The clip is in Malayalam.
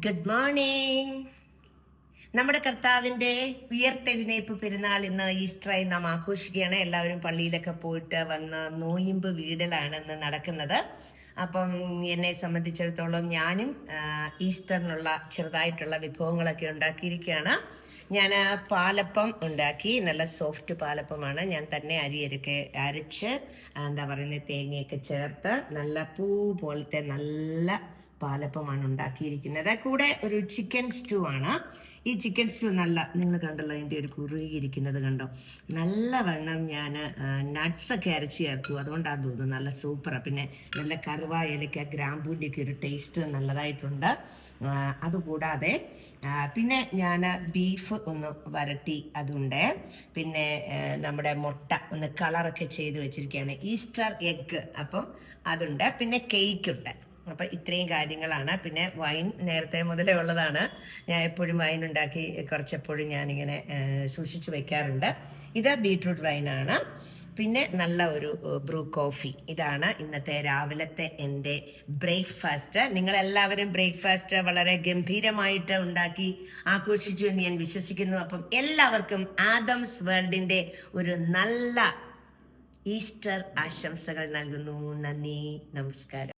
Good morning. നമ്മുടെ കർത്താവിൻ്റെ ഉയർത്തെഴുന്നേൽപ്പ് പെരുന്നാൾ ഇന്ന് ഈസ്റ്ററായി നാം ആഘോഷിക്കുകയാണ്. എല്ലാവരും പള്ളിയിലൊക്കെ പോയിട്ട് വന്ന് നോയിമ്പ് വീടലാണ് ഇന്ന് നടക്കുന്നത്. അപ്പം എന്നെ സംബന്ധിച്ചിടത്തോളം ഞാനും ഈസ്റ്ററിനുള്ള ചെറുതായിട്ടുള്ള വിഭവങ്ങളൊക്കെ ഉണ്ടാക്കിയിരിക്കുകയാണ്. ഞാൻ പാലപ്പം ഉണ്ടാക്കി. നല്ല സോഫ്റ്റ് പാലപ്പമാണ്. ഞാൻ തന്നെ അരിയൊക്കെ അരച്ച് എന്താ പറയുന്നത് തേങ്ങയൊക്കെ ചേർത്ത് നല്ല പൂ പോലത്തെ നല്ല പാലപ്പമാണ് ഉണ്ടാക്കിയിരിക്കുന്നത്. കൂടെ ഒരു ചിക്കൻ സ്റ്റൂ ആണ്. ഈ ചിക്കൻ സ്റ്റൂ നല്ല, നിങ്ങൾ കണ്ടല്ലോ അതിൻ്റെ ഒരു കുറുകിയിരിക്കുന്നത് കണ്ടോ, നല്ലവണ്ണം ഞാൻ നട്ട്സൊക്കെ അരച്ച് ചേർത്തു. അതുകൊണ്ടാണ് തോന്നുന്നു നല്ല സൂപ്പറാണ്. പിന്നെ നല്ല കറുവായിലൊക്കെ ഗ്രാമ്പൂൻ്റെയൊക്കെ ഒരു ടേസ്റ്റ് നല്ലതായിട്ടുണ്ട്. അതുകൂടാതെ പിന്നെ ഞാൻ ബീഫ് ഒന്ന് വരട്ടി അതുണ്ട്. പിന്നെ നമ്മുടെ മുട്ട ഒന്ന് കളറൊക്കെ ചെയ്ത് വെച്ചിരിക്കുകയാണ്, ഈസ്റ്റർ എഗ്ഗ്. അപ്പം അതുണ്ട്. പിന്നെ കേക്കുണ്ട്. അപ്പം ഇത്രയും കാര്യങ്ങളാണ്. പിന്നെ വൈൻ നേരത്തെ മുതലേ ഉള്ളതാണ്. ഞാൻ എപ്പോഴും വൈൻ ഉണ്ടാക്കി കുറച്ചെപ്പോഴും ഞാനിങ്ങനെ സൂക്ഷിച്ചു വെക്കാറുണ്ട്. ഇത് ബീട്രൂട്ട് വൈനാണ്. പിന്നെ നല്ല ഒരു ബ്രൂ കോഫി. ഇതാണ് ഇന്നത്തെ രാവിലത്തെ എൻ്റെ ബ്രേക്ക്ഫാസ്റ്റ്. നിങ്ങളെല്ലാവരും ബ്രേക്ക്ഫാസ്റ്റ് വളരെ ഗംഭീരമായിട്ട് ഉണ്ടാക്കി ആഘോഷിച്ചു എന്ന് ഞാൻ വിശ്വസിക്കുന്നു. അപ്പം എല്ലാവർക്കും ആദംസ് വേൾഡിൻ്റെ ഒരു നല്ല ഈസ്റ്റർ ആശംസകൾ നൽകുന്നു. നന്ദി, നമസ്കാരം.